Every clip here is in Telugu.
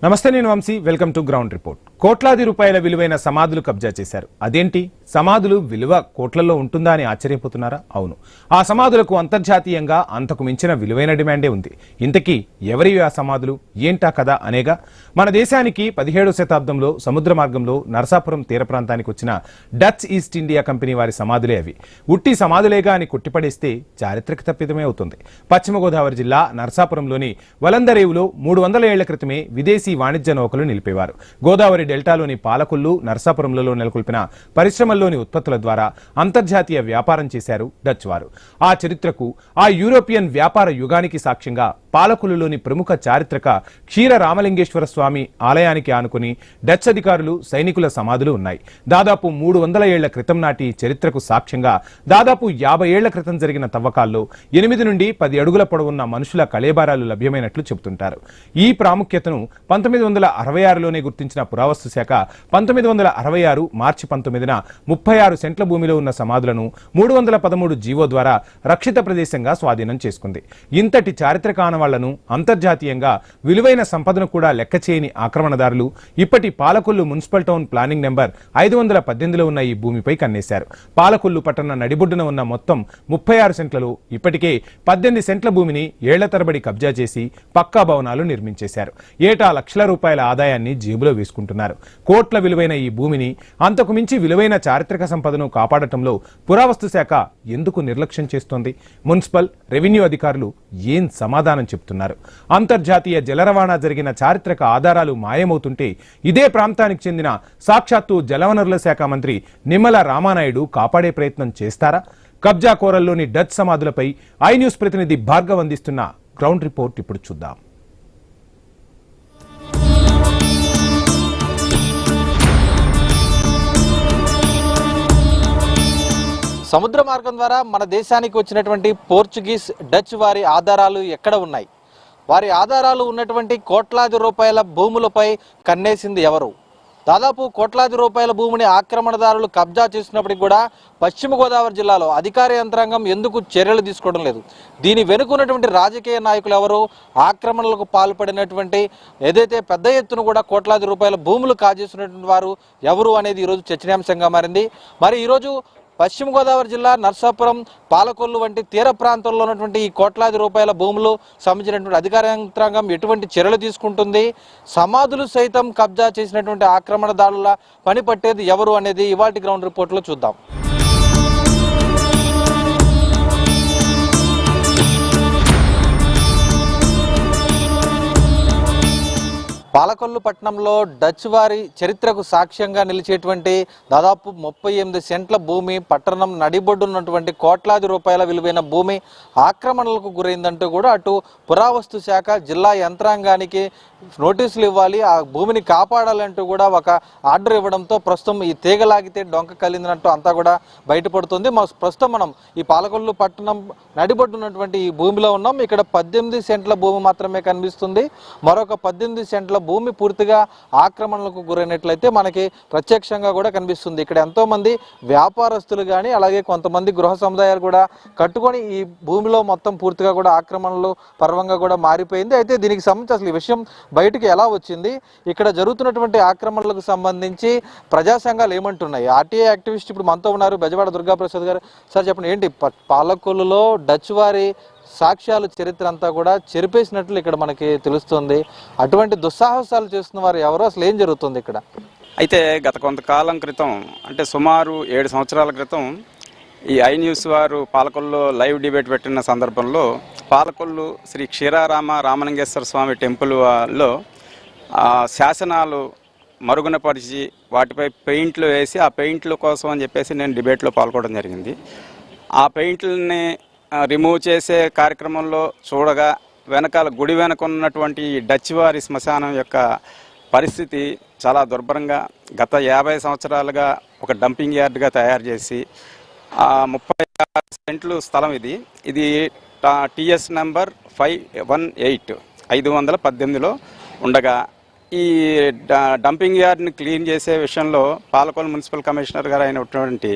నమస్తే, నేను Vamsi. Welcome to ground report. కోట్లాది రూపాయల విలువైన సమాధులు కబ్జా చేశారు. అదేంటి, సమాధులు విలువ కోట్లలో ఉంటుందా అని ఆశ్చర్యపోతున్నారా? అవును, ఆ సమాధులకు అంతర్జాతీయంగా అంతకు మించిన విలువైన డిమాండే ఉంది. ఇంతకీ ఎవరివి ఆ సమాధులు, ఏంటా కదా అనేగా మన దేశానికి 17వ శతాబ్దంలో సముద్ర మార్గంలో నరసాపురం తీర ప్రాంతానికి వచ్చిన డచ్ ఈస్ట్ ఇండియా కంపెనీ వారి సమాధులే అవి. ఉట్టి సమాధులేగా అని కొట్టిపడేస్తే చారిత్రక తప్పిదమే అవుతుంది. పశ్చిమ గోదావరి జిల్లా నరసాపురంలోని వలందరేవులో 300 ఏళ్ల క్రితమే విదేశీ వాణిజ్య నౌకలు నిలిపేవారు. గోదావరి డెల్టాలోని పాలకొల్లు, నరసాపురంలలో నెలకొల్పిన పరిశ్రమల్లోని ఉత్పత్తుల ద్వారా అంతర్జాతీయ వ్యాపారం చేశారు డచ్ వారు. ఆ చరిత్రకు, ఆ యూరోపియన్ వ్యాపార యుగానికి సాక్ష్యంగా పాలకొల్లులోని ప్రముఖ చారిత్రక క్షీర రామలింగేశ్వర స్వామి ఆలయానికి ఆనుకుని డచ్ అధికారులు, సైనికుల సమాధులు ఉన్నాయి. దాదాపు 300 ఏళ్ల క్రితం నాటి చరిత్రకు సాక్ష్యంగా దాదాపు 50 ఏళ్ల క్రితం జరిగిన తవ్వకాల్లో 8 నుండి 10 అడుగుల పొడవున్న మనుషుల కళేబారాలు లభ్యమైనట్లు చెబుతుంటారు. ఈ ప్రాముఖ్యతను 1966లోనే గుర్తించిన పురావస్తు శాఖ 1966 మార్చి 19న 36 సెంట్ల భూమిలో ఉన్న సమాధులను 313 జీవో ద్వారా రక్షిత ప్రదేశంగా స్వాధీనం చేసుకుంది. ఇంతటి చారిత్రక ఆనవాళ్లను, అంతర్జాతీయంగా విలువైన సంపదను కూడా లెక్క చేయని ఆక్రమణదారులు ఇప్పటి Palakollu municipal town planning number 518లో ఉన్న ఈ భూమిపై కన్నేశారు. పాలకొల్లు పట్టణ నడిబొడ్డున ఉన్న మొత్తం 36 సెంట్లలో ఇప్పటికే 18 సెంట్ల భూమిని ఏళ్ల తరబడి కబ్జా చేసి పక్కా భవనాలు నిర్మించేశారు. ఏటా లక్షల రూపాయల ఆదాయాన్ని జేబులో వేసుకుంటున్నారు. కోట్ల విలువైన ఈ భూమిని, అంతకు మించి విలువైన చారిత్రక సంపదను కాపాడటంలో పురావస్తు శాఖ ఎందుకు నిర్లక్ష్యం చేస్తోంది? మున్సిపల్, రెవెన్యూ అధికారులు ఏం సమాధానం చెప్తున్నారు? అంతర్జాతీయ జల రవాణా జరిగిన చారిత్రక ఆధారాలు మాయమవుతుంటే ఇదే ప్రాంతానికి చెందిన సాక్షాత్తు జలవనరుల శాఖ మంత్రి నిమ్మల రామానాయుడు కాపాడే ప్రయత్నం చేస్తారా? కబ్జా కోరల్లోని డచ్ సమాధులపై ఐ న్యూస్ ప్రతినిధి భార్గవ్ అందిస్తున్న గ్రౌండ్ రిపోర్ట్ ఇప్పుడు చూద్దాం. సముద్ర మార్గం ద్వారా మన దేశానికి వచ్చినటువంటి పోర్చుగీస్, డచ్ వారి ఆధారాలు ఎక్కడ ఉన్నాయి? వారి ఆధారాలు ఉన్నటువంటి కోట్లాది రూపాయల భూములపై కన్నేసింది ఎవరు? దాదాపు కోట్లాది రూపాయల భూమిని ఆక్రమణదారులు కబ్జా చేసినప్పటికి కూడా పశ్చిమ గోదావరి జిల్లాలో అధికార యంత్రాంగం ఎందుకు చర్యలు తీసుకోవడం లేదు? దీని వెనుకున్నటువంటి రాజకీయ నాయకులు ఎవరు? ఆక్రమణలకు పాల్పడినటువంటి ఏదైతే పెద్ద ఎత్తున కూడా కోట్లాది రూపాయల భూములు కాజేసినటువంటి వారు ఎవరు అనేది ఈరోజు చర్చనీయాంశంగా మారింది. మరి ఈరోజు పశ్చిమ గోదావరి జిల్లా నర్సాపురం, పాలకొల్లు వంటి తీర ప్రాంతంలో ఉన్నటువంటి ఈ కోట్లాది రూపాయల భూములు సంబంధించినటువంటి అధికార యంత్రాంగం ఎటువంటి చర్యలు తీసుకుంటుంది? సమాధులు సైతం కబ్జా చేసినటువంటి ఆక్రమణదారుల పని పట్టేది ఎవరు అనేది ఇవాల్టి గ్రౌండ్ రిపోర్ట్లో చూద్దాం. పాలకొల్లు పట్టణంలో డచ్ వారి చరిత్రకు సాక్ష్యంగా నిలిచేటువంటి దాదాపు 38 సెంట్ల భూమి, పట్టణం నడిబొడ్డున్నటువంటి కోట్లాది రూపాయల విలువైన భూమి ఆక్రమణలకు గురైందంటూ కూడా అటు పురావస్తు శాఖ, జిల్లా యంత్రాంగానికి నోటీసులు ఇవ్వాలి, ఆ భూమిని కాపాడాలంటూ కూడా ఒక ఆర్డర్ ఇవ్వడంతో ప్రస్తుతం ఈ తీగలాగితే డొంక కలిందినట్టు అంతా కూడా బయటపడుతుంది. ప్రస్తుతం మనం ఈ పాలకొల్లు పట్టణం నడిబొడ్డున్నటువంటి ఈ భూమిలో ఉన్నాం. ఇక్కడ 18 సెంట్ల భూమి మాత్రమే కనిపిస్తుంది. మరొక 18 సెంట్ల భూమి పూర్తిగా ఆక్రమణలకు గురైనట్లయితే మనకి ప్రత్యక్షంగా కూడా కనిపిస్తుంది. ఇక్కడ ఎంతో మంది వ్యాపారస్తులు కానీ, అలాగే కొంతమంది గృహ సముదాయాలు కూడా కట్టుకొని ఈ భూమిలో మొత్తం పూర్తిగా కూడా ఆక్రమణలు పర్వంగా కూడా మారిపోయింది. అయితే దీనికి సంబంధించి అసలు ఈ విషయం బయటికి ఎలా వచ్చింది, ఇక్కడ జరుగుతున్నటువంటి ఆక్రమణలకు సంబంధించి ప్రజా సంఘాలు ఏమంటున్నాయి? ఆర్టీఐ యాక్టివిస్ట్ ఇప్పుడు మనతో ఉన్నారు, బెజవాడ దుర్గాప్రసాద్ గారు. సార్ చెప్పండి, ఏంటి పాలకొల్లులో డచ్ వారి సాక్ష్యాలు, చరిత్ర అంతా కూడా చెరిపేసినట్లు ఇక్కడ మనకి తెలుస్తుంది. అటువంటి దుస్సాహసాలు చేస్తున్న వారు ఎవరు, అసలు ఏం జరుగుతుంది ఇక్కడ? అయితే గత కొంతకాలం క్రితం, అంటే సుమారు 7 సంవత్సరాల క్రితం ఈ ఐ న్యూస్ వారు పాలకొల్లు లైవ్ డిబేట్ పెట్టిన సందర్భంలో పాలకొల్లు శ్రీ క్షీరారామ రామలింగేశ్వర స్వామి టెంపుల్లో శాసనాలు మరుగున పరిచి వాటిపై పెయింట్లు వేసి, ఆ పెయింట్ల కోసం అని చెప్పేసి నేను డిబేట్లో పాల్గొనడం జరిగింది. ఆ పెయింట్లని రిమూవ్ చేసే కార్యక్రమంలో చూడగా వెనకాల గుడి వెనక ఉన్నటువంటి డచ్ వారి శ్మశానం యొక్క పరిస్థితి చాలా దుర్భరంగా గత 50 సంవత్సరాలుగా ఒక డంపింగ్ యార్డ్గా తయారు చేసి 36 సెంట్లు స్థలం ఇది టీఎస్ నెంబర్ 518 518లో ఉండగా ఈ డంపింగ్ యార్డ్ని క్లీన్ చేసే విషయంలో పాలకొల్లు మున్సిపల్ కమిషనర్ గారు అయినటువంటి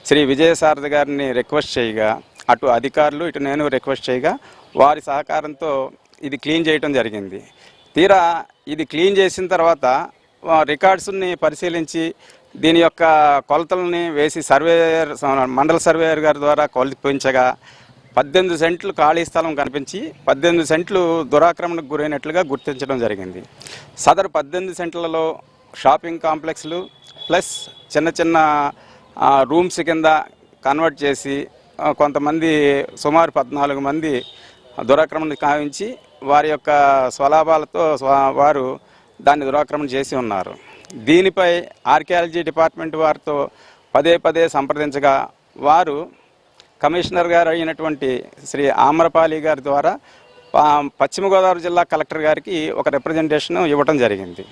శ్రీ విజయసారథి గారిని రిక్వెస్ట్ చేయగా, అటు అధికారులు ఇటు నేను రిక్వెస్ట్ చేయగా వారి సహకారంతో ఇది క్లీన్ చేయడం జరిగింది. తీరా ఇది క్లీన్ చేసిన తర్వాత రికార్డ్స్ని పరిశీలించి దీని యొక్క కొలతలని వేసి సర్వేయర్ మండల సర్వేయర్ గారి ద్వారా కొలిపించగా 18 సెంట్లు ఖాళీ స్థలం కనిపించి 18 సెంట్లు దురాక్రమణకు గురైనట్లుగా గుర్తించడం జరిగింది. సదరు 18 సెంట్లలో షాపింగ్ కాంప్లెక్స్లు ప్లస్ చిన్న చిన్న రూమ్స్ కింద కన్వర్ట్ చేసి కొంతమంది సుమారు 14 మంది దురాక్రమణ కావించి వారి యొక్క స్వలాభాలతో వారు దాన్ని దురాక్రమణ చేసి ఉన్నారు. దీనిపై ఆర్కియాలజీ డిపార్ట్మెంట్ వారితో పదే సంప్రదించగా వారు కమిషనర్ గారు అయినటువంటి శ్రీ ఆమ్రపాలి గారి ద్వారా పశ్చిమ గోదావరి జిల్లా కలెక్టర్ గారికి ఒక రిప్రజెంటేషన్ ఇవ్వటం జరిగింది.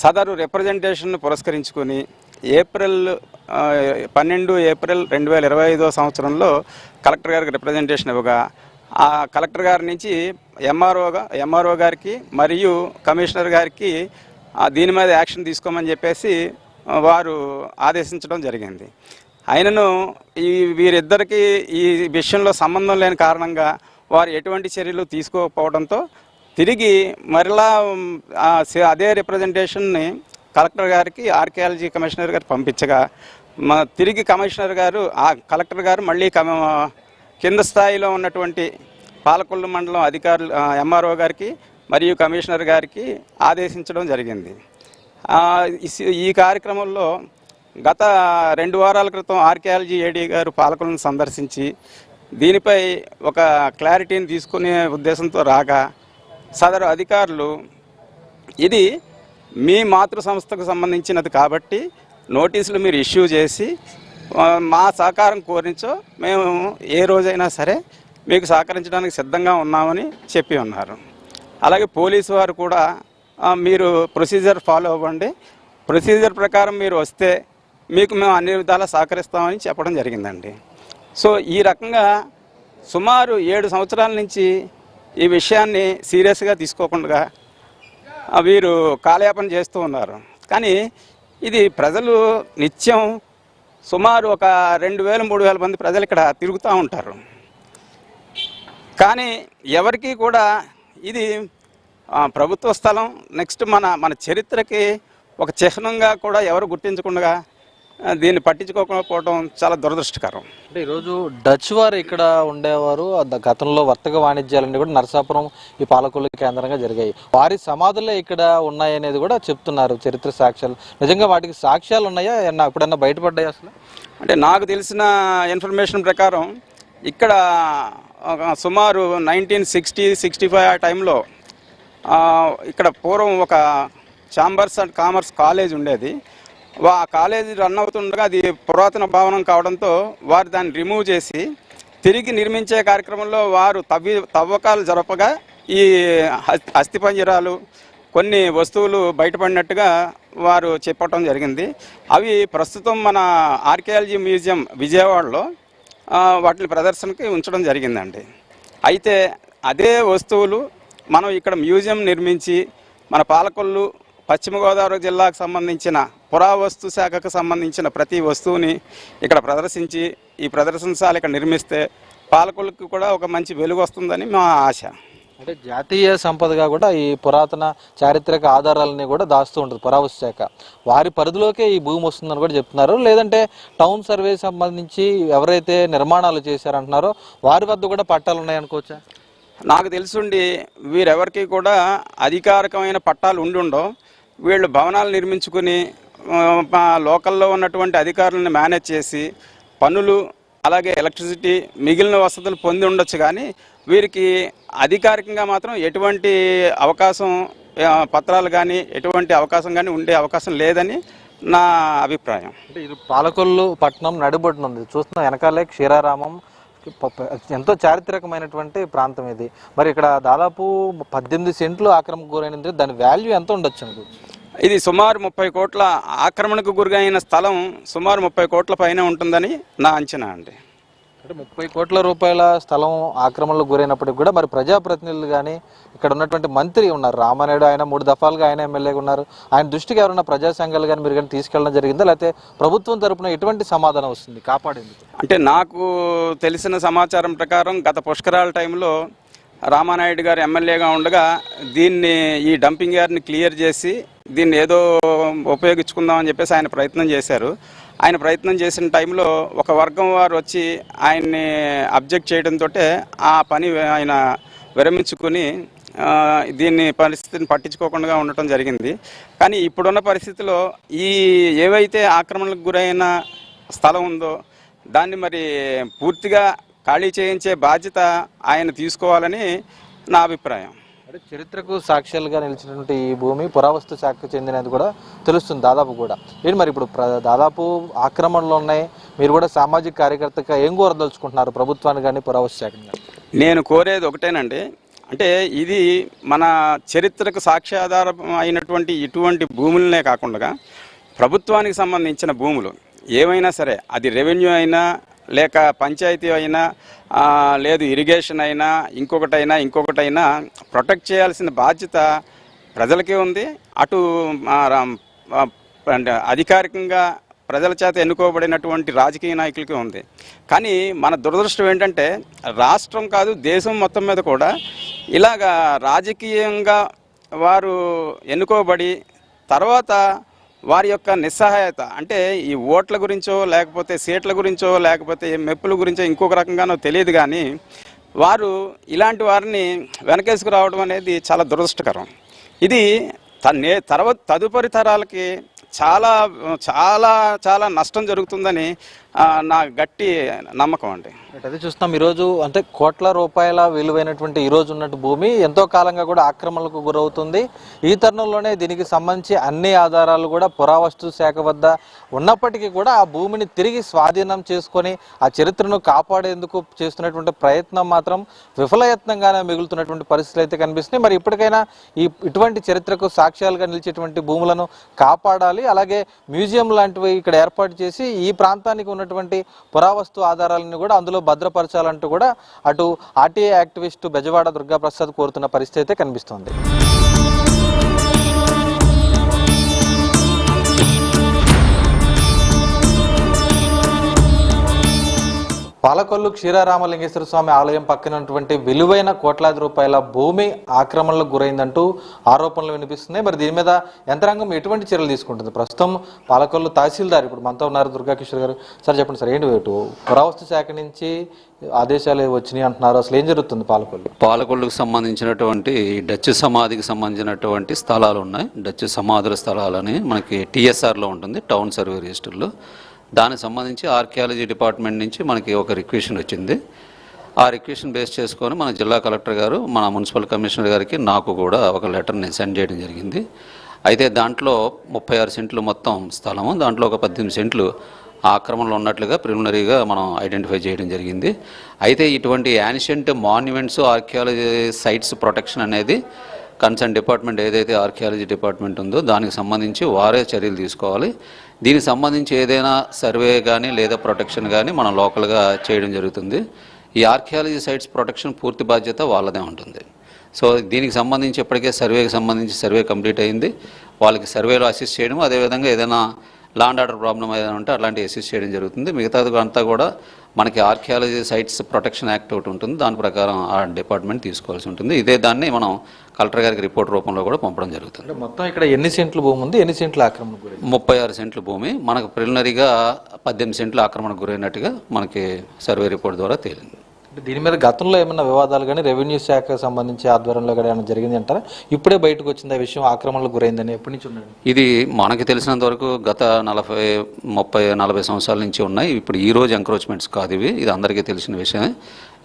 సదరు రిప్రజెంటేషన్ పురస్కరించుకొని 12 ఏప్రిల్ 2025 సంవత్సరంలో కలెక్టర్ గారికి రిప్రజెంటేషన్ ఇవ్వగా ఆ కలెక్టర్ గారి నుంచి ఎంఆర్ఓ గారికి మరియు కమిషనర్ గారికి దీని మీద యాక్షన్ తీసుకోమని చెప్పేసి వారు ఆదేశించడం జరిగింది. అయినను వీరిద్దరికీ ఈ విషయంలో సంబంధం లేని కారణంగా వారు ఎటువంటి చర్యలు తీసుకోకపోవడంతో తిరిగి మరలా అదే రిప్రజెంటేషన్ని కలెక్టర్ గారికి ఆర్కియాలజీ కమిషనర్ గారు పంపించగా తిరిగి కమిషనర్ గారు కలెక్టర్ గారు మళ్ళీ కింద స్థాయిలో ఉన్నటువంటి పాలకొల్లు మండలం అధికారులు ఎంఆర్ఓ గారికి మరియు కమిషనర్ గారికి ఆదేశించడం జరిగింది. ఈ కార్యక్రమంలో గత 2 వారాల క్రితం ఆర్కియాలజీ ఏడీ గారు పాలకొల్లును సందర్శించి దీనిపై ఒక క్లారిటీని తీసుకునే ఉద్దేశంతో రాగా సదరు అధికారులు ఇది మీ మాతృ సంస్థకు సంబంధించినది కాబట్టి నోటీసులు మీరు ఇష్యూ చేసి మా సహకారం కోరించో మేము ఏ రోజైనా సరే మీకు సహకరించడానికి సిద్ధంగా ఉన్నామని చెప్పి ఉన్నారు. అలాగే పోలీసు వారు కూడా మీరు ప్రొసీజర్ ఫాలో అవ్వండి, ప్రొసీజర్ ప్రకారం మీరు వస్తే మీకు మేము అన్ని విధాలా సహకరిస్తామని చెప్పడం జరిగిందండి. సో ఈ రకంగా సుమారు 7 సంవత్సరాల నుంచి ఈ విషయాన్ని సీరియస్గా తీసుకోకుండా వీరు కాలయాపన చేస్తూ ఉన్నారు. కానీ ఇది ప్రజలు నిత్యం సుమారు ఒక 2000-3000 మంది ప్రజలు ఇక్కడ తిరుగుతూ ఉంటారు. కానీ ఎవరికి కూడా ఇది ప్రభుత్వ స్థలం, నెక్స్ట్ మన చరిత్రకి ఒక చిహ్నంగా కూడా ఎవరు గుర్తించకుండా దీన్ని పట్టించుకోకపోవడం చాలా దురదృష్టకరం. అంటే ఈరోజు డచ్ వారు ఇక్కడ ఉండేవారు. గతంలో వర్తక వాణిజ్యాలన్నీ కూడా నరసాపురం ఈ పాలకొల్లు కేంద్రంగా జరిగాయి. వారి సమాధులే ఇక్కడ ఉన్నాయనేది కూడా చెప్తున్నారు చరిత్ర సాక్ష్యాలు. నిజంగా వాటికి సాక్ష్యాలు ఉన్నాయా, ఎప్పుడన్నా బయటపడ్డాయి అసలు? అంటే నాకు తెలిసిన ఇన్ఫర్మేషన్ ప్రకారం ఇక్కడ సుమారు 1960-65 ఆ టైంలో ఇక్కడ పూర్వం ఒక ఛాంబర్స్ అండ్ కామర్స్ కాలేజ్ ఉండేది. ఆ కాలేజీ రన్ అవుతుండగా అది పురాతన భవనం కావడంతో వారు దాన్ని రిమూవ్ చేసి తిరిగి నిర్మించే కార్యక్రమంలో వారు తవ్వకాలు జరపగా ఈ అస్థిపంజరాలు కొన్ని వస్తువులు బయటపడినట్టుగా వారు చెప్పటం జరిగింది. అవి ప్రస్తుతం మన ఆర్కియాలజీ మ్యూజియం విజయవాడలో వాటిని ప్రదర్శనకి ఉంచడం జరిగిందండి. అయితే అదే వస్తువులు మనం ఇక్కడ మ్యూజియం నిర్మించి మన పాలకొల్లు పశ్చిమ గోదావరి జిల్లాకు సంబంధించిన పురావస్తు శాఖకు సంబంధించిన ప్రతి వస్తువుని ఇక్కడ ప్రదర్శించి ఈ ప్రదర్శనశాల ఇక్కడ నిర్మిస్తే పాలకొల్లుకు కూడా ఒక మంచి వెలుగు వస్తుందని మా ఆశ. అంటే జాతీయ సంపదగా కూడా ఈ పురాతన చారిత్రక ఆధారాలని కూడా దాస్తూ ఉంటుంది పురావస్తు శాఖ. వారి పరిధిలోకే ఈ భూమి వస్తుందని కూడా చెప్తున్నారు. లేదంటే టౌన్ సర్వే సంబంధించి ఎవరైతే నిర్మాణాలు చేశారంటున్నారో వారి వద్ద కూడా పట్టాలు ఉన్నాయనుకోవచ్చా? నాకు తెలుసుండి వీరెవరికి కూడా అధికారికమైన పట్టాలు ఉండవు. వీళ్ళు భవనాలు నిర్మించుకుని లోకల్లో ఉన్నటువంటి అధికారులను మేనేజ్ చేసి పన్నులు అలాగే ఎలక్ట్రిసిటీ మిగిలిన వసతులు పొంది ఉండొచ్చు. కానీ వీరికి అధికారికంగా మాత్రం ఎటువంటి అవకాశం పత్రాలు కానీ ఎటువంటి అవకాశం కానీ ఉండే అవకాశం లేదని నా అభిప్రాయం. అంటే ఇది పాలకొల్లు పట్టణం నడిబొడ్డున ఉంది. చూస్తున్న వెనకాలే క్షీరారామం, ఎంతో చారిత్రకమైనటువంటి ప్రాంతం ఇది. మరి ఇక్కడ దాదాపు 18 సెంట్లు ఆక్రమణకు గురైనందుకు దాని వాల్యూ ఎంత ఉండొచ్చు అనుకోవచ్చు? ఇది సుమారు 30 కోట్ల ఆక్రమణకు గురైన స్థలం సుమారు 30 కోట్ల పైన ఉంటుందని నా అంచనా అండి. అంటే 30 కోట్ల రూపాయల స్థలం ఆక్రమణకు గురైనప్పటికి కూడా మరి ప్రజాప్రతినిధులు కానీ ఇక్కడ ఉన్నటువంటి మంత్రి ఉన్నారు రామానాయుడు, ఆయన 3 దఫాలుగా ఆయన ఎమ్మెల్యేగా ఉన్నారు. ఆయన దృష్టికి ఎవరైనా ప్రజా సంఘాలు కానీ మీరు కానీ తీసుకెళ్ళడం జరిగిందా, లేకపోతే ప్రభుత్వం తరపున ఎటువంటి సమాధానం వస్తుంది కాపాడేందుకు? అంటే నాకు తెలిసిన సమాచారం ప్రకారం గత పుష్కరాల టైంలో రామానాయుడు గారు ఎమ్మెల్యేగా ఉండగా ఈ డంపింగ్ యార్డ్ని క్లియర్ చేసి దీన్ని ఏదో ఉపయోగించుకుందామని చెప్పేసి ఆయన ప్రయత్నం చేశారు. ఆయన ప్రయత్నం చేసిన టైంలో ఒక వర్గం వారు వచ్చి ఆయన్ని అబ్జెక్ట్ చేయడంతో ఆ పని ఆయన విరమించుకుని పరిస్థితిని పట్టించుకోకుండా ఉండటం జరిగింది. కానీ ఇప్పుడున్న పరిస్థితిలో ఏవైతే ఆక్రమణలకు గురైన స్థలం ఉందో దాన్ని మరి పూర్తిగా ఖాళీ చేయించే బాధ్యత ఆయన తీసుకోవాలని నా అభిప్రాయం. అంటే చరిత్రకు సాక్ష్యాలుగా నిలిచినటువంటి ఈ భూమి పురావస్తు శాఖకు చెందినది కూడా తెలుస్తుంది దాదాపు కూడా. ఏంటి మరి ఇప్పుడు దాదాపు ఆక్రమణలు ఉన్నాయి, మీరు కూడా సామాజిక కార్యకర్తగా ఏం కోరదలుచుకుంటున్నారు ప్రభుత్వాన్ని కానీ పురావస్తు శాఖని కానీ? నేను కోరేది ఒకటేనండి, అంటే ఇది మన చరిత్రకు సాక్ష్యాధారం అయినటువంటి ఇటువంటి భూములనే కాకుండా ప్రభుత్వానికి సంబంధించిన భూములు ఏమైనా సరే, అది రెవెన్యూ అయినా లేక పంచాయతీ అయినా లేదు ఇరిగేషన్ అయినా ఇంకొకటైనా ప్రొటెక్ట్ చేయాల్సిన బాధ్యత ప్రజలకే ఉంది. అటు అధికారికంగా ప్రజల చేత ఎన్నుకోబడినటువంటి రాజకీయ నాయకులకే ఉంది. కానీ మన దురదృష్టం ఏంటంటే రాష్ట్రం కాదు దేశం మొత్తం మీద కూడా ఇలాగా రాజకీయంగా వారు ఎన్నుకోబడి తర్వాత వారి యొక్క నిస్సహాయత, అంటే ఈ ఓట్ల గురించో లేకపోతే సీట్ల గురించో లేకపోతే మెప్పుల గురించో ఇంకొక రకంగానో తెలియదు, కానీ వారు ఇలాంటి వారిని వెనకేసుకు రావడం అనేది చాలా దురదృష్టకరం. ఇది తదుపరి తరాలకి చాలా చాలా చాలా నష్టం జరుగుతుందని నా గట్టి నమ్మకం అండి. అదే చూస్తున్నాం ఈరోజు, అంటే కోట్ల రూపాయల విలువైనటువంటి ఈరోజు ఉన్నట్టు భూమి ఎంతో కాలంగా కూడా ఆక్రమణలకు గురవుతుంది. ఈ తరుణంలోనే దీనికి సంబంధించి అన్ని ఆధారాలు కూడా పురావస్తు శాఖ వద్ద ఉన్నప్పటికీ కూడా ఆ భూమిని తిరిగి స్వాధీనం చేసుకొని ఆ చరిత్రను కాపాడేందుకు చేస్తున్నటువంటి ప్రయత్నం మాత్రం విఫలయత్నంగానే మిగులుతున్నటువంటి పరిస్థితులు అయితే కనిపిస్తున్నాయి. మరి ఇప్పటికైనా ఇటువంటి చరిత్రకు సాక్ష్యాలుగా నిలిచేటువంటి భూములను కాపాడాలి, అలాగే మ్యూజియం లాంటివి ఇక్కడ ఏర్పాటు చేసి ఈ ప్రాంతానికి ఉన్నటువంటి పురావస్తు ఆధారాలను కూడా అందులో భద్రపరచాలంటూ కూడా అటు ఆర్టీఐ యాక్టివిస్టు బెజవాడ దుర్గాప్రసాద్ కోరుతున్న పరిస్థితి అయితే కనిపిస్తోంది. పాలకొల్లు క్షీరారామలింగేశ్వర స్వామి ఆలయం పక్కనటువంటి విలువైన కోట్లాది రూపాయల భూమి ఆక్రమణలకు గురైందంటూ ఆరోపణలు వినిపిస్తున్నాయి. మరి దీని మీద యంత్రాంగం ఎటువంటి చర్యలు తీసుకుంటుంది? ప్రస్తుతం పాలకొల్లు తహసీల్దార్ ఇప్పుడు మనతో ఉన్నారు, దుర్గాకిషోర్ గారు. సార్ చెప్పండి సార్, ఏంటి పురావస్తు శాఖ నుంచి ఆదేశాలు వచ్చినాయి అంటున్నారు, అసలు ఏం జరుగుతుంది పాలకొల్లుకు సంబంధించినటువంటి డచ్ సమాధికి సంబంధించినటువంటి స్థలాలు ఉన్నాయి. డచ్ సమాధుల స్థలాలని మనకి టీఎస్ఆర్లో ఉంటుంది, టౌన్ సర్వే రిజిస్టర్లో. దానికి సంబంధించి ఆర్కియాలజీ డిపార్ట్మెంట్ నుంచి మనకి ఒక రిక్వెషన్ వచ్చింది. ఆ రిక్వెషన్ బేస్ చేసుకొని మన జిల్లా కలెక్టర్ గారు, మన మున్సిపల్ కమిషనర్ గారికి, నాకు కూడా ఒక లెటర్ని సెండ్ చేయడం జరిగింది. అయితే దాంట్లో 36 సెంట్లు మొత్తం స్థలము, దాంట్లో ఒక 18 సెంట్లు ఆక్రమణలో ఉన్నట్లుగా ప్రిలిమినరీగా మనం ఐడెంటిఫై చేయడం జరిగింది. అయితే ఇటువంటి ancient monuments, archaeology sites protection అనేది కన్సర్న్ డిపార్ట్మెంట్ ఏదైతే ఆర్కియాలజీ డిపార్ట్మెంట్ ఉందో దానికి సంబంధించి వారే చర్యలు తీసుకోవాలి. దీనికి సంబంధించి ఏదైనా సర్వే కానీ లేదా ప్రొటెక్షన్ కానీ మనం లోకల్గా చేయడం జరుగుతుంది. ఈ ఆర్కియాలజీ సైట్స్ ప్రొటెక్షన్ పూర్తి బాధ్యత వాళ్ళదే ఉంటుంది. సో దీనికి సంబంధించి ఇప్పటికే సర్వేకి సంబంధించి సర్వే కంప్లీట్ అయింది. వాళ్ళకి సర్వేలో అసిస్ట్ చేయడం, అదేవిధంగా ఏదైనా లాండ్ ఆర్డర్ ప్రాబ్లం ఏదైనా ఉంటే అట్లాంటి అసిస్ట్ చేయడం జరుగుతుంది. మిగతాది అంతా కూడా మనకి ఆర్కియాలజీ సైట్స్ ప్రొటెక్షన్ యాక్ట్ ఒకటి ఉంటుంది, దాని ప్రకారం ఆ డిపార్ట్మెంట్ తీసుకోవాల్సి ఉంటుంది. ఇదే దాన్ని మనం కలెక్టర్ గారికి రిపోర్ట్ రూపంలో కూడా పంపడం జరుగుతుంది. మొత్తం ఇక్కడ ఎన్ని సెంట్లు భూమి ఉంది, ఎన్ని సెంట్లు ఆక్రమణకు గురైంది? 36 సెంట్ల భూమి. మనకు ప్రిలిమినరీగా 18 సెంట్లు ఆక్రమణకు గురైనట్టుగా మనకి సర్వే రిపోర్ట్ ద్వారా తేలింది. దీని మీద గతంలో ఏమైనా వివాదాలు కానీ రెవెన్యూ శాఖకు సంబంధించి ఆధ్వర్యంలో కూడా ఏమైనా జరిగింది అంటారా? ఇప్పుడే బయటకు వచ్చింది ఆ విషయం, ఆక్రమణలకు గురైందని ఎప్పటి నుంచి ఉన్నది? ఇది మనకి తెలిసినంత వరకు గత 40 సంవత్సరాల నుంచి ఉన్నాయి. ఇప్పుడు ఈ రోజు ఎంక్రోచ్మెంట్స్ కాదు ఇవి, ఇది అందరికీ తెలిసిన విషయమే.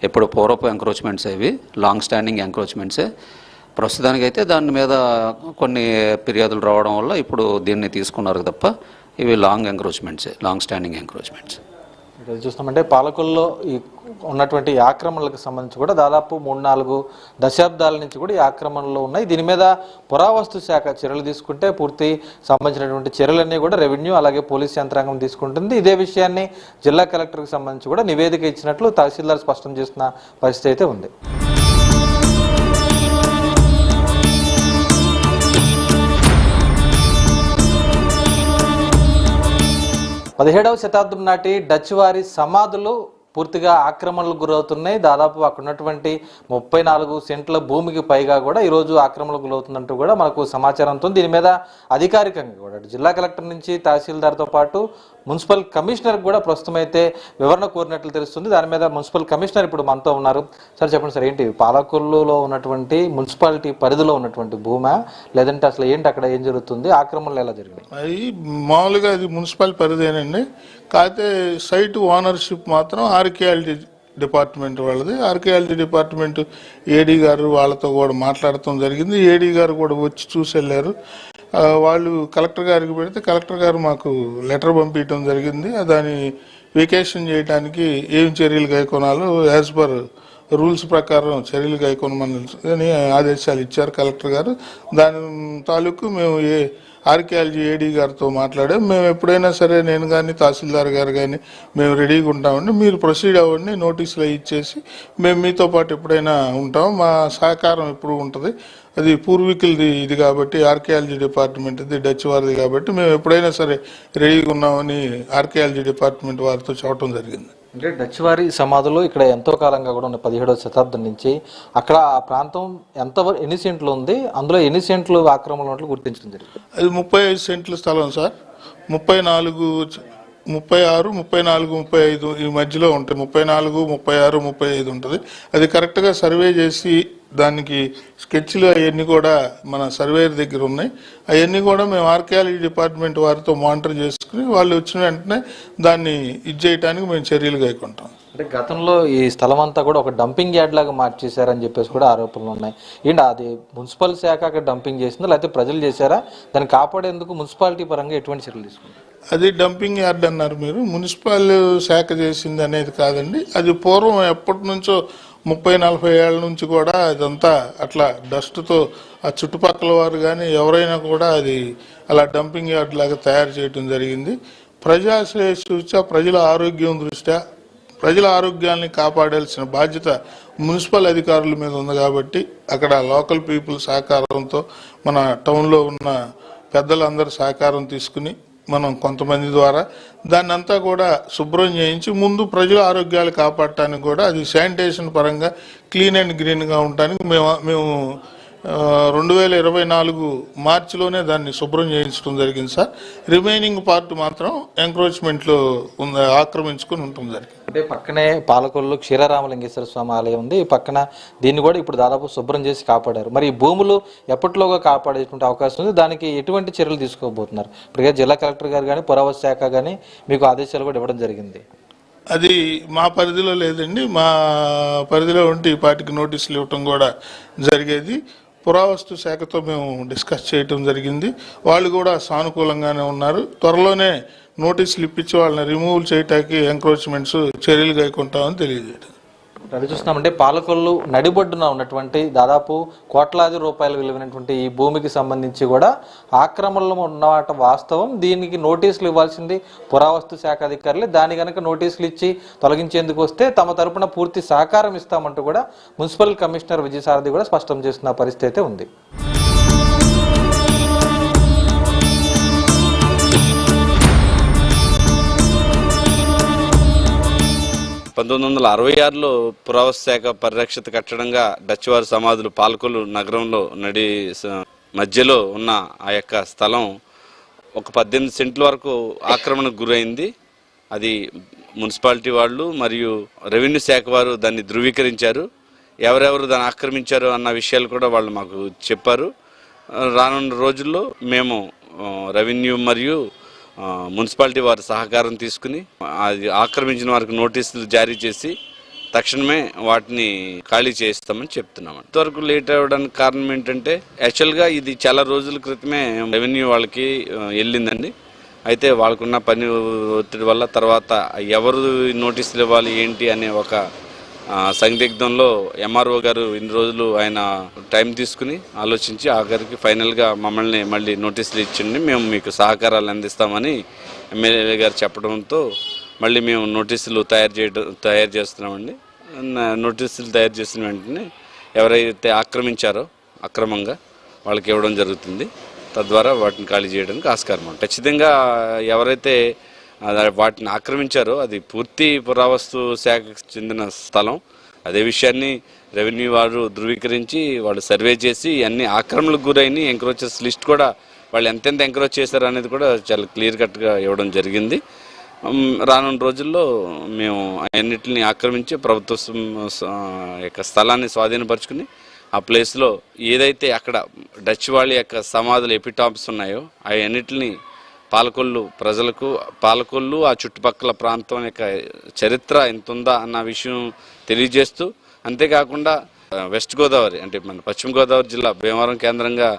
ఎప్పుడు పూర్వపు ఎంక్రోచ్మెంట్స్ ఇవి, లాంగ్ స్టాండింగ్ ఎంక్రోచ్మెంట్సే. ప్రస్తుతానికైతే దాని మీద కొన్ని ఫిర్యాదులు రావడం వల్ల ఇప్పుడు దీన్ని తీసుకున్నారు తప్ప ఇవి లాంగ్ ఎంక్రోచ్మెంట్సే, లాంగ్ స్టాండింగ్ ఎంక్రోచ్మెంట్స్. చూస్తామంటే పాలకొల్లో ఈ ఉన్నటువంటి ఆక్రమణలకు సంబంధించి కూడా దాదాపు 3-4 దశాబ్దాల నుంచి కూడా ఈ ఆక్రమణలు ఉన్నాయి. దీని మీద పురావస్తు శాఖ చర్యలు తీసుకుంటే పూర్తి సంబంధించినటువంటి చర్యలన్నీ కూడా రెవెన్యూ అలాగే పోలీస్ యంత్రాంగం తీసుకుంటుంది. ఇదే విషయాన్ని జిల్లా కలెక్టర్కి సంబంధించి కూడా నివేదిక ఇచ్చినట్లు తహసీల్దార్ స్పష్టం చేస్తున్న పరిస్థితి అయితే ఉంది. 17వ శతాబ్దం నాటి డచ్ వారి సమాధులు పూర్తిగా ఆక్రమణలకు గురవుతున్నాయి. దాదాపు అక్కడ ఉన్నటువంటి 34 సెంట్ల భూమికి పైగా కూడా ఈరోజు ఆక్రమణలకు గురవుతుందంటూ కూడా మనకు సమాచారంతో దీని మీద అధికారికంగా కూడా జిల్లా కలెక్టర్ నుంచి తహసీల్దార్తో పాటు మున్సిపల్ కమిషనర్ కూడా ప్రస్తుతం అయితే వివరణ కోరినట్లు తెలుస్తుంది. దాని మీద మున్సిపల్ కమిషనర్ ఇప్పుడు మనతో ఉన్నారు. సార్ చెప్పండి సార్, ఏంటి పాలకొల్లులో ఉన్నటువంటి మున్సిపాలిటీ పరిధిలో ఉన్నటువంటి భూమా, లేదంటే అసలు ఏంటి అక్కడ ఏం జరుగుతుంది, ఆక్రమణలు ఎలా జరిగినాయి? అది మామూలుగా అది మున్సిపల్ పరిధేనండి. కాకపోతే సైట్ ఓనర్షిప్ మాత్రం ఆర్కియాలజీ డిపార్ట్మెంట్ వాళ్ళది. ఆర్కియాలజీ డిపార్ట్మెంట్ ఏడీ గారు వాళ్ళతో కూడా మాట్లాడటం జరిగింది. ఏడీ గారు కూడా వచ్చి చూసి వెళ్ళారు. వాళ్ళు కలెక్టర్ గారికి పెడితే కలెక్టర్ గారు మాకు లెటర్ పంపించడం జరిగింది. దాన్ని వెకేషన్ చేయడానికి ఏం చర్యలు కైకొనాలో యాజ్ పర్ రూల్స్ ప్రకారం చర్యలు కైకొనమని ఆదేశాలు ఇచ్చారు కలెక్టర్ గారు. దాని తాలూకు మేము ఆర్కియాలజీ ఏడీ గారితో మాట్లాడాం. మేము ఎప్పుడైనా సరే నేను కానీ తహసీల్దార్ గారు కానీ మేము రెడీగా ఉంటామండి, మీరు ప్రొసీడ్ అవ్వండి, నోటీసులు ఇచ్చేసి మేము మీతో పాటు ఎప్పుడైనా ఉంటాం, మా సహకారం ఎప్పుడు ఉంటుంది. అది పూర్వీకులది ఇది కాబట్టి, ఆర్కియాలజీ డిపార్ట్మెంట్ ఇది డచ్ వారిది కాబట్టి మేము ఎప్పుడైనా సరే రెడీగా ఉన్నామని ఆర్కియాలజీ డిపార్ట్మెంట్ వారితో చెప్పడం జరిగింది. అంటే డచ్ వారి సమాధులు ఇక్కడ ఎంతో కాలంగా కూడా ఉన్నాయి, 17వ శతాబ్దం నుంచి. అక్కడ ఆ ప్రాంతం ఎన్ని సెంట్లు ఉంది, అందులో ఎన్ని సెంట్లు ఆక్రమణ ఉన్నట్లు గుర్తించడం జరిగింది? అది 35 సెంట్ల స్థలం సార్. 34, 36, 34, 35 ఈ మధ్యలో ఉంటాయి. 34, 36, 35 ఉంటుంది. అది కరెక్ట్గా సర్వే చేసి దానికి స్కెచ్లు అవన్నీ కూడా మన సర్వేయర్ దగ్గర ఉన్నాయి. అవన్నీ కూడా మేము ఆర్కియాలజీ డిపార్ట్మెంట్ వారితో మానిటర్ చేసుకుని వాళ్ళు వచ్చిన వెంటనే దాన్ని చేయడానికి మేము చర్యలు కైకొంటాం. అంటే గతంలో ఈ స్థలం అంతా కూడా ఒక డంపింగ్ యార్డ్ లాగా మార్చేశారని చెప్పేసి కూడా ఆరోపణలు ఉన్నాయి. ఏంటి అది మున్సిపల్ శాఖ అక్కడ డంపింగ్ చేసిందా, లేకపోతే ప్రజలు చేశారా? దాన్ని కాపాడేందుకు మున్సిపాలిటీ పరంగా ఎటువంటి చర్యలు తీసుకుంటారు? అది డంపింగ్ యార్డ్ అన్నారు మీరు, మున్సిపల్ శాఖ చేసింది అనేది కాదండి. అది పూర్వం ఎప్పటి నుంచో 30-40 ఏళ్ల నుంచి కూడా ఇదంతా అట్లా డస్ట్తో ఆ చుట్టుపక్కల వారు కానీ ఎవరైనా కూడా అది అలా డంపింగ్ యార్డ్ లాగా తయారు చేయడం జరిగింది. ప్రజాశ్రేయస్సు దృష్ట్యా, ప్రజల ఆరోగ్యం దృష్ట్యా, ప్రజల ఆరోగ్యాన్ని కాపాడాల్సిన బాధ్యత మున్సిపల్ అధికారుల మీద ఉంది కాబట్టి అక్కడ లోకల్ పీపుల్ సహకారంతో మన టౌన్లో ఉన్న పెద్దలందరూ సహకారం తీసుకుని మనం కొంతమంది ద్వారా దాన్ని అంతా కూడా శుభ్రం చేయించి ముందు ప్రజల ఆరోగ్యాలు కాపాడటానికి కూడా అది శానిటేషన్ పరంగా క్లీన్ అండ్ గ్రీన్గా ఉండటానికి మేము 2024 మార్చిలోనే దాన్ని శుభ్రం చేయించడం జరిగింది సార్. రిమైనింగ్ పార్ట్ మాత్రం ఎంక్రోచ్మెంట్లో ఆక్రమించుకుని ఉంటుంది జరిగింది. అంటే పక్కనే పాలకొల్లు క్షీరారామలింగేశ్వర స్వామి ఆలయం ఉంది, ఈ పక్కన దీన్ని కూడా ఇప్పుడు దాదాపు శుభ్రం చేసి కాపాడారు. మరి ఈ భూములు ఎప్పటిలోగా కాపాడేటువంటి అవకాశం ఉంది, దానికి ఎటువంటి చర్యలు తీసుకోబోతున్నారు? ఇప్పటికే జిల్లా కలెక్టర్ గారు కానీ పురావస్తు శాఖ కానీ మీకు ఆదేశాలు కూడా ఇవ్వడం జరిగింది. అది మా పరిధిలో లేదండి, మా పరిధిలో ఉంటే ఈ పార్టీకి నోటీసులు ఇవ్వటం కూడా జరిగేది. పురావస్తు శాఖతో మేము డిస్కస్ చేయటం జరిగింది, వాళ్ళు కూడా సానుకూలంగానే ఉన్నారు. త్వరలోనే నోటీసులు ఇప్పించి వాళ్ళని రిమూవ్ చేయటానికి ఎంక్రోచ్మెంట్స్ చర్యలు కైకొంటామని తెలియజేయడం. అది చూస్తున్నామంటే పాలకొల్లు నడిబొడ్డున ఉన్నటువంటి దాదాపు కోట్లాది రూపాయల విలువైనటువంటి ఈ భూమికి సంబంధించి కూడా ఆక్రమణలు ఉన్నమాట వాస్తవం. దీనికి నోటీసులు ఇవ్వాల్సింది పురావస్తు శాఖ అధికారులే. దాని కనుక నోటీసులు ఇచ్చి తొలగించేందుకు వస్తే తమ తరపున పూర్తి సహకారం ఇస్తామంటూ కూడా మున్సిపల్ కమిషనర్ విజయసారథి కూడా స్పష్టం చేస్తున్న పరిస్థితి అయితే ఉంది. 1966లో పురావస్తు శాఖ పరిరక్షిత కట్టడంగా డచ్ వారి సమాధులు పాలకొల్లు నగరంలో మధ్యలో ఉన్న ఆ యొక్క స్థలం ఒక 18 సెంట్ల వరకు ఆక్రమణకు గురైంది. అది మున్సిపాలిటీ వాళ్ళు మరియు రెవెన్యూ శాఖ వారు దాన్ని ధృవీకరించారు. ఎవరెవరు దాన్ని ఆక్రమించారు అన్న విషయాలు కూడా వాళ్ళు మాకు చెప్పారు. రానున్న రోజుల్లో మేము రెవెన్యూ మరియు మున్సిపాలిటీ వారి సహకారం తీసుకుని అది ఆక్రమించిన వారికి నోటీసులు జారీ చేసి తక్షణమే వాటిని ఖాళీ చేస్తామని చెప్తున్నాం. ఇంతవరకు లేట్ అవ్వడానికి కారణం ఏంటంటే యాక్చువల్గా ఇది చాలా రోజుల క్రితమే రెవెన్యూ వాళ్ళకి వెళ్ళిందండి. అయితే వాళ్ళకున్న పని ఒత్తిడి వల్ల తర్వాత ఎవరు నోటీసులు ఇవ్వాలి ఏంటి అనే ఒక సందిగ్ధంలో ఎంఆర్ఓ గారు ఇన్ని రోజులు ఆయన టైం తీసుకుని ఆలోచించి ఆఖరికి ఫైనల్గా మమ్మల్ని మళ్ళీ నోటీసులు ఇచ్చిండి, మేము మీకు సహకారాలు అందిస్తామని ఎమ్మెల్యే గారు చెప్పడంతో మళ్ళీ మేము నోటీసులు తయారు చేస్తున్నామండి. నోటీసులు తయారు చేసిన వెంటనే ఎవరైతే ఆక్రమించారో అక్రమంగా వాళ్ళకి ఇవ్వడం జరుగుతుంది. తద్వారా వాటిని ఖాళీ చేయడానికి ఆస్కారం ఉంది. ఖచ్చితంగా ఎవరైతే వాటిని ఆక్రమించారో అది పూర్తి పురావస్తు శాఖకు చెందిన స్థలం. అదే విషయాన్ని రెవెన్యూ వారు ధృవీకరించి వాళ్ళు సర్వే చేసి అన్ని ఆక్రమణలకు గురైన ఎంక్రోచెస్ లిస్ట్ కూడా వాళ్ళు ఎంతెంత ఎంక్రోచ్ చేశారు అనేది కూడా చాలా క్లియర్ కట్గా ఇవ్వడం జరిగింది. రానున్న రోజుల్లో మేము అన్నిటిని ఆక్రమించి ప్రభుత్వ యొక్క స్థలాన్ని స్వాధీనపరుచుకుని ఆ ప్లేస్లో ఏదైతే అక్కడ డచ్ వాళ్ళ యొక్క సమాధులు ఎపిటాప్స్ ఉన్నాయో అవి అన్నిటిని పాలకొల్లు ప్రజలకు, పాలకొల్లు ఆ చుట్టుపక్కల ప్రాంతం యొక్క చరిత్ర ఎంత ఉందా అన్న విషయం తెలియజేస్తూ, అంతేకాకుండా వెస్ట్ గోదావరి అంటే మన పశ్చిమ గోదావరి జిల్లా భీమవరం కేంద్రంగా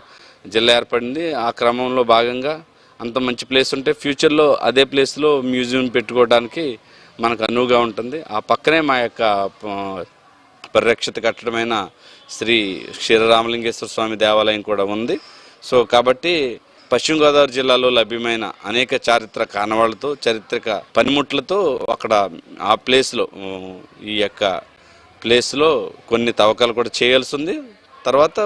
జిల్లా ఏర్పడింది. ఆ క్రమంలో భాగంగా అంత మంచి ప్లేస్ ఉంటే ఫ్యూచర్లో అదే ప్లేస్లో మ్యూజియం పెట్టుకోవడానికి మనకు అనువుగా ఉంటుంది. ఆ పక్కనే మా యొక్క పరిరక్షిత కట్టడమైన శ్రీ క్షీరరామలింగేశ్వర స్వామి దేవాలయం కూడా ఉంది. సో కాబట్టి పశ్చిమ గోదావరి జిల్లాలో లభ్యమైన అనేక చారిత్రక ఆనవాళ్లతో, చారిత్రక పనిముట్లతో అక్కడ ఆ ప్లేస్లో ఈ యొక్క ప్లేస్లో కొన్ని తవ్వకాలు కూడా చేయాల్సి ఉంది. తర్వాత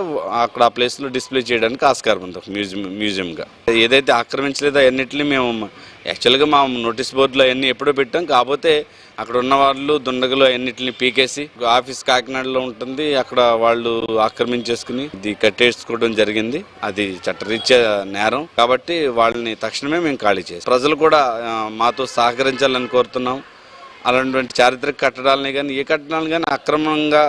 అక్కడ ఆ ప్లేస్లో డిస్ప్లే చేయడానికి ఆస్కారం ఉంది ఒక మ్యూజియంగా. ఏదైతే ఆక్రమించలేదో అన్నింటినీ మేము యాక్చువల్గా మా నోటీస్ బోర్డులో అవన్నీ ఎప్పుడో పెట్టాం. కాకపోతే అక్కడ ఉన్న వాళ్ళు దుండగులు అన్నింటిని పీకేసి ఆఫీస్ కాకినాడలో ఉంటుంది, అక్కడ వాళ్ళు ఆక్రమించేసుకుని ఇది కట్టేసుకోవడం జరిగింది. అది చట్టరీత్యా నేరం కాబట్టి వాళ్ళని తక్షణమే మేము ఖాళీ చేస్తాం. ప్రజలు కూడా మాతో సహకరించాలని కోరుతున్నాం. అలాంటి చారిత్రక కట్టడాలని కానీ ఏ కట్టడాలను కానీ అక్రమంగా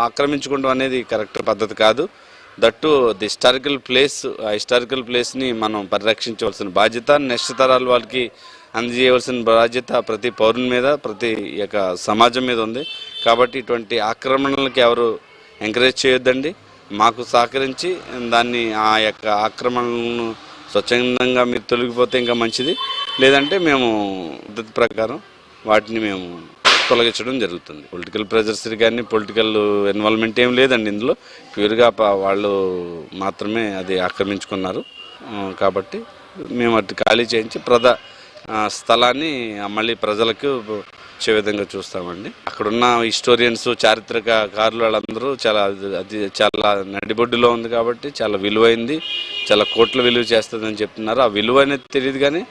ఆక్రమించుకోవడం అనేది కరెక్ట్ పద్ధతి కాదు. దట్టు ది హిస్టారికల్ ప్లేస్, ఆ హిస్టారికల్ ప్లేస్ని మనం పరిరక్షించవలసిన బాధ్యత, నెక్స్ట్ తరాల వాళ్ళకి అందజేయవలసిన బాధ్యత ప్రతి పౌరుని మీద, ప్రతి యొక్క సమాజం మీద ఉంది. కాబట్టి ఇటువంటి ఆక్రమణలకి ఎవరు ఎంకరేజ్ చేయొద్దండి. మాకు సహకరించి దాన్ని ఆ యొక్క ఆక్రమణలను స్వచ్ఛందంగా మీరు తొలగిపోతే ఇంకా మంచిది, లేదంటే మేము పద్ధతి ప్రకారం వాటిని మేము తొలగించడం జరుగుతుంది. పొలిటికల్ ప్రెజర్స్ కానీ పొలిటికల్ ఇన్వాల్వ్మెంట్ ఏం లేదండి ఇందులో. ప్యూర్గా వాళ్ళు మాత్రమే అది ఆక్రమించుకున్నారు. కాబట్టి మేము అటు ఖాళీ చేయించి స్థలాన్ని మళ్ళీ ప్రజలకు వచ్చే విధంగా చూస్తామండి. అక్కడున్న హిస్టోరియన్స్, చారిత్రకారులు వాళ్ళందరూ అది చాలా నడిబొడ్డులో ఉంది కాబట్టి చాలా విలువైంది, చాలా కోట్ల విలువ చేస్తుందని చెప్తున్నారు. ఆ విలువ అనేది తెలియదు కానీ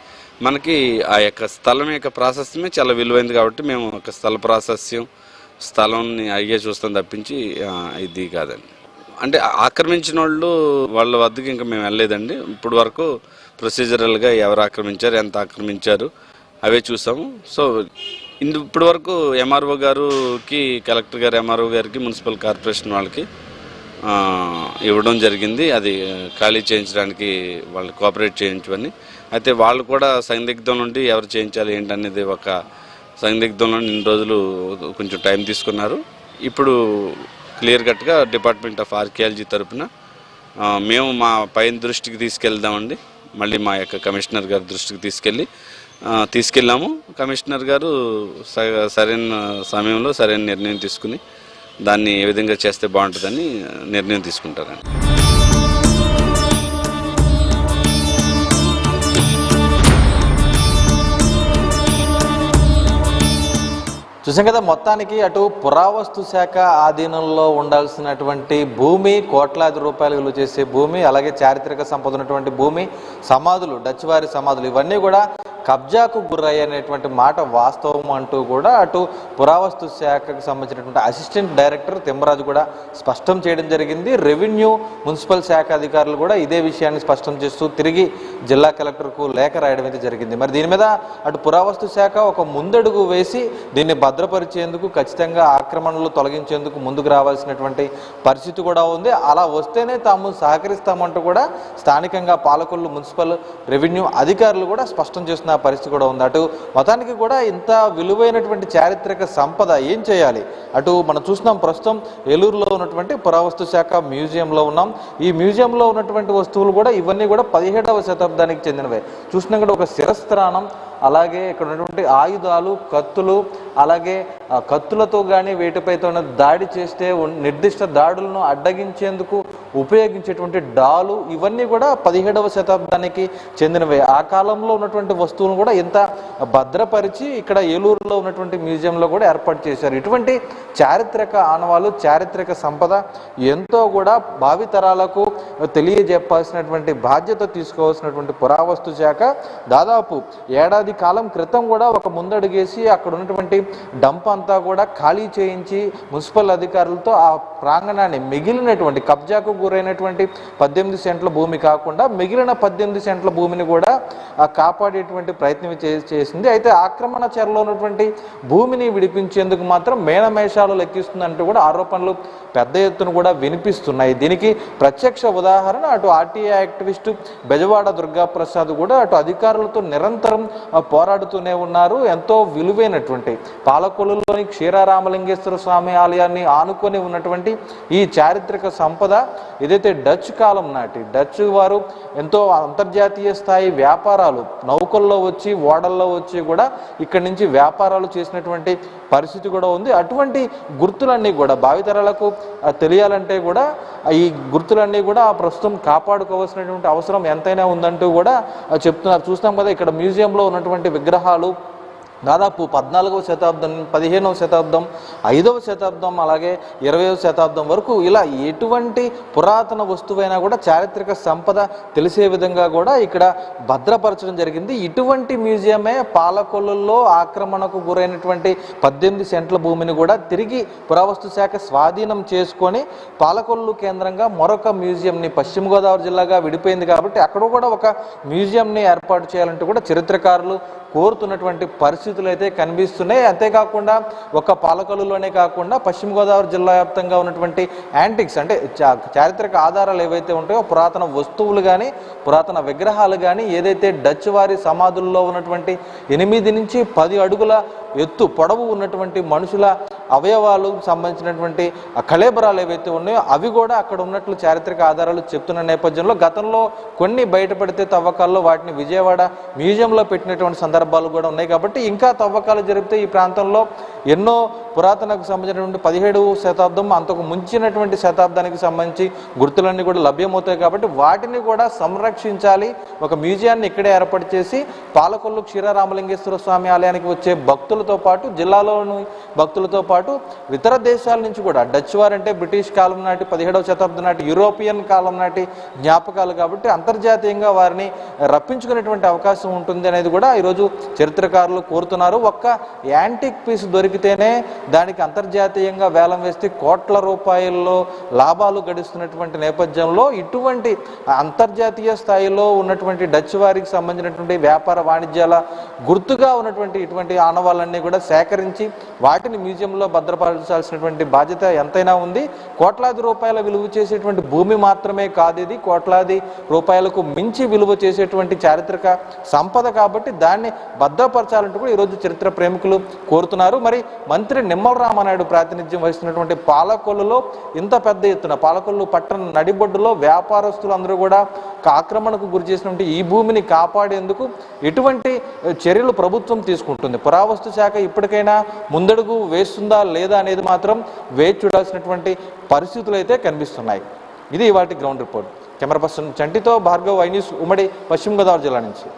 మనకి ఆ యొక్క స్థలం యొక్క ప్రాశస్త్యమే చాలా విలువైంది కాబట్టి మేము ఒక స్థల ప్రాశస్త్యం, స్థలంని అయ్యే చూస్తాం తప్పించి ఇది కాదండి. అంటే ఆక్రమించిన వాళ్ళ వద్దకు ఇంకా మేము వెళ్ళలేదండి. ఇప్పుడు వరకు ప్రొసీజరల్గా ఎవరు ఆక్రమించారు, ఎంత ఆక్రమించారు అవే చూసాము. సో ఇప్పటి వరకు ఎంఆర్ఓ గారికి, కలెక్టర్ గారు ఎంఆర్ఓ గారికి, మున్సిపల్ కార్పొరేషన్ వాళ్ళకి ఇవ్వడం జరిగింది. అది ఖాళీ చేయించడానికి వాళ్ళు కోఆపరేట్ చేయించమని. అయితే వాళ్ళు కూడా సందిగ్ధం నుండి ఎవరు చేయించాలి ఏంటనేది ఒక సందిగ్ధంలో ఇన్ని రోజులు కొంచెం టైం తీసుకున్నారు. ఇప్పుడు క్లియర్ కట్గా డిపార్ట్మెంట్ ఆఫ్ ఆర్కియాలజీ తరఫున మేము మా పైన దృష్టికి తీసుకెళ్దామండి. మళ్ళీ మా యొక్క కమిషనర్ గారి దృష్టికి తీసుకెళ్ళాము. కమిషనర్ గారు సరైన సమయంలో సరైన నిర్ణయం తీసుకుని దాన్ని ఏ విధంగా చేస్తే బాగుంటుందని నిర్ణయం తీసుకుంటారండి. చూసాం కదా, మొత్తానికి అటు పురావస్తు శాఖ ఆధీనంలో ఉండాల్సినటువంటి భూమి, కోట్లాది రూపాయలు విలువ చేసే భూమి, అలాగే చారిత్రక సంపద ఉన్నటువంటి భూమి, సమాధులు, డచ్ వారి సమాధులు ఇవన్నీ కూడా కబ్జాకు గురయ్యనేటువంటి మాట వాస్తవం అంటూ కూడా అటు పురావస్తు శాఖకు సంబంధించినటువంటి అసిస్టెంట్ డైరెక్టర్ తిమ్మరాజు కూడా స్పష్టం చేయడం జరిగింది. రెవెన్యూ, మున్సిపల్ శాఖ అధికారులు కూడా ఇదే విషయాన్ని స్పష్టం చేస్తూ తిరిగి జిల్లా కలెక్టర్కు లేఖ రాయడం అయితే జరిగింది. మరి దీని మీద అటు పురావస్తు శాఖ ఒక ముందడుగు వేసి దీన్ని భద్రపరిచేందుకు, ఖచ్చితంగా ఆక్రమణలు తొలగించేందుకు ముందుకు రావాల్సినటువంటి పరిస్థితి కూడా ఉంది. అలా వస్తేనే తాము సహకరిస్తామంటూ కూడా స్థానికంగా పాలకొల్లు మున్సిపల్, రెవెన్యూ అధికారులు కూడా స్పష్టం చేస్తున్న పరిస్థితి కూడా ఉంది. అటు మొత్తానికి కూడా ఇంత విలువైనటువంటి చారిత్రక సంపద ఏం చేయాలి? అటు మనం చూస్తున్నాం ప్రస్తుతం ఏలూరులో ఉన్నటువంటి పురావస్తు శాఖ మ్యూజియంలో ఉన్నాం. ఈ మ్యూజియంలో ఉన్నటువంటి వస్తువులు కూడా ఇవన్నీ కూడా 17వ శతాబ్దానికి చెందినవే. చూసినా కూడా ఒక శిరస్త్రాణం, అలాగే ఇక్కడ ఉన్నటువంటి ఆయుధాలు, కత్తులు, అలాగే కత్తులతో కానీ వేటిపైతో దాడి చేస్తే నిర్దిష్ట దాడులను అడ్డగించేందుకు ఉపయోగించేటువంటి డాలు ఇవన్నీ కూడా 17వ శతాబ్దానికి చెందినవే. ఆ కాలంలో ఉన్నటువంటి వస్తువులను కూడా ఇంత భద్రపరిచి ఇక్కడ ఏలూరులో ఉన్నటువంటి మ్యూజియంలో కూడా ఏర్పాటు చేశారు. ఇటువంటి చారిత్రక ఆనవాలు, చారిత్రక సంపద ఎంతో కూడా భావితరాలకు తెలియజెప్పాల్సినటువంటి బాధ్యత తీసుకోవాల్సినటువంటి పురావస్తు శాఖ దాదాపు ఏడాది కాలం క్రితం కూడా ఒక ముందడుగేసి అక్కడ ఉన్నటువంటి డంప్ అంతా కూడా ఖాళీ చేయించి మున్సిపల్ అధికారులతో ఆ ప్రాంగణాన్ని మిగిలినటువంటి కబ్జాకు గురైనటువంటి 18 సెంట్ల భూమి కాకుండా మిగిలిన 18 సెంట్ల భూమిని కూడా కాపాడేటువంటి ప్రయత్నం చేసింది. అయితే ఆక్రమణ చెరలో ఉన్నటువంటి భూమిని విడిపించేందుకు మాత్రం మేనమేషాలు లెక్కిస్తుందంటూ కూడా ఆరోపణలు పెద్ద ఎత్తున కూడా వినిపిస్తున్నాయి. దీనికి ప్రత్యక్ష ఉదాహరణ అటు ఆర్టీఐ యాక్టివిస్టు బెజవాడ దుర్గాప్రసాద్ కూడా అటు అధికారులతో నిరంతరం పోరాడుతూనే ఉన్నారు. ఎంతో విలువైనటువంటి పాలకొల్లులోని క్షీరారామలింగేశ్వర స్వామి ఆలయాన్ని ఆనుకొని ఉన్నటువంటి ఈ చారిత్రక సంపద ఏదైతే డచ్ కాలం నాటి డచ్ వారు ఎంతో అంతర్జాతీయ స్థాయి వ్యాపారాలు నౌకల్లో వచ్చి ఓడల్లో వచ్చి కూడా ఇక్కడి నుంచి వ్యాపారాలు చేసినటువంటి పరిస్థితి కూడా ఉంది. అటువంటి గుర్తులన్నీ కూడా భావితరాలకు తెలియాలంటే కూడా ఈ గుర్తులన్నీ కూడా ప్రస్తుతం కాపాడుకోవాల్సినటువంటి అవసరం ఎంతైనా ఉందంటూ కూడా చెప్తున్నారు. చూస్తాం కదా ఇక్కడ మ్యూజియంలో ఉన్నటువంటి విగ్రహాలు దాదాపు 14వ శతాబ్దం, 15వ శతాబ్దం, 5వ శతాబ్దం, అలాగే 20వ శతాబ్దం వరకు ఇలా ఎటువంటి పురాతన వస్తువైనా కూడా చారిత్రక సంపద తెలిసే విధంగా కూడా ఇక్కడ భద్రపరచడం జరిగింది. ఇటువంటి మ్యూజియమే పాలకొల్లులో ఆక్రమణకు గురైనటువంటి 18 సెంట్ల భూమిని కూడా తిరిగి పురావస్తు శాఖ స్వాధీనం చేసుకొని పాలకొల్లు కేంద్రంగా మరొక మ్యూజియంని పశ్చిమ గోదావరి జిల్లాగా విడిపోయింది కాబట్టి అక్కడ కూడా ఒక మ్యూజియంని ఏర్పాటు చేయాలంటూ కూడా చరిత్రకారులు కోరుతున్నటువంటి పరిస్థితులు అయితే కనిపిస్తున్నాయి. అంతేకాకుండా ఒక పాలకొల్లులోనే కాకుండా పశ్చిమ గోదావరి జిల్లా వ్యాప్తంగా ఉన్నటువంటి యాంటిక్స్ అంటే చారిత్రక ఆధారాలు ఏవైతే ఉంటాయో పురాతన వస్తువులు కానీ పురాతన విగ్రహాలు కానీ ఏదైతే డచ్ వారి సమాధుల్లో ఉన్నటువంటి 8 నుంచి 10 అడుగుల ఎత్తు పొడవు ఉన్నటువంటి మనుషుల అవయవాలు సంబంధించినటువంటి కళేబరాలు ఏవైతే ఉన్నాయో అవి కూడా అక్కడ ఉన్నట్లు చారిత్రక ఆధారాలు చెప్తున్న నేపథ్యంలో గతంలో కొన్ని బయటపడితే తవ్వకాల్లో వాటిని విజయవాడ మ్యూజియంలో పెట్టినటువంటి సందర్భాలు కూడా ఉన్నాయి. కాబట్టి ఇంకా తవ్వకాలు జరిపితే ఈ ప్రాంతంలో ఎన్నో పురాతనకు సంబంధించినటువంటి 17వ శతాబ్దం అంతకు ముంచినటువంటి శతాబ్దానికి సంబంధించి గుర్తులన్నీ కూడా లభ్యమవుతాయి. కాబట్టి వాటిని కూడా సంరక్షించాలి. ఒక మ్యూజియాన్ని ఇక్కడే ఏర్పాటు చేసి పాలకొల్లు క్షీరారామలింగేశ్వర స్వామి ఆలయానికి వచ్చే భక్తులతో పాటు జిల్లాలోని భక్తులతో పాటు ఇతర దేశాల నుంచి కూడా డచ్ వారంటే బ్రిటిష్ కాలం నాటి 17వ శతాబ్దం నాటి యూరోపియన్ కాలం నాటి జ్ఞాపకాలు కాబట్టి అంతర్జాతీయంగా వారిని రప్పించుకునేటువంటి అవకాశం ఉంటుంది అనేది కూడా ఈరోజు చరిత్రకారులు కోరుతున్నారు. ఒక్క యాంటిక్ పీస్ దొరికితేనే దానికి అంతర్జాతీయంగా వేలం వేస్తే కోట్ల రూపాయల్లో లాభాలు గడిస్తున్నటువంటి నేపథ్యంలో ఇటువంటి అంతర్జాతీయ స్థాయిలో ఉన్నటువంటి డచ్ వారికి సంబంధించినటువంటి వ్యాపార వాణిజ్యాల గుర్తుగా ఉన్నటువంటి ఇటువంటి ఆనవాళ్ళన్నీ కూడా సేకరించి వాటిని మ్యూజియంలో భద్రపరచాల్సినటువంటి బాధ్యత ఎంతైనా ఉంది. కోట్లాది రూపాయల విలువ చేసేటువంటి భూమి మాత్రమే కాదు, ఇది కోట్లాది రూపాయలకు మించి విలువ చేసేటువంటి చారిత్రక సంపద కాబట్టి దాన్ని భద్రపరచాలంటూ కూడా ఈరోజు చరిత్ర ప్రేమికులు కోరుతున్నారు. మరి మంత్రి నిమ్మల రామానాయుడు ప్రాతినిధ్యం వహిస్తున్నటువంటి పాలకొల్లులో ఇంత పెద్ద ఎత్తున పాలకొల్లు పట్టణ నడిబొడ్డులో వ్యాపారస్తులు అందరూ కూడా ఆక్రమణకు గురి చేసినటువంటి ఈ భూమిని కాపాడేందుకు ఎటువంటి చర్యలు ప్రభుత్వం తీసుకుంటుంది, పురావస్తు శాఖ ఇప్పటికైనా ముందడుగు వేస్తుందా లేదా అనేది మాత్రం వేచి చూడాల్సినటువంటి పరిస్థితులు అయితే కనిపిస్తున్నాయి. ఇది వాటి గ్రౌండ్ రిపోర్ట్. కెమెరా పర్సన్ చంటితో భార్గవ్, ఐ న్యూస్, ఉమ్మడి పశ్చిమ గోదావరి జిల్లా నుంచి.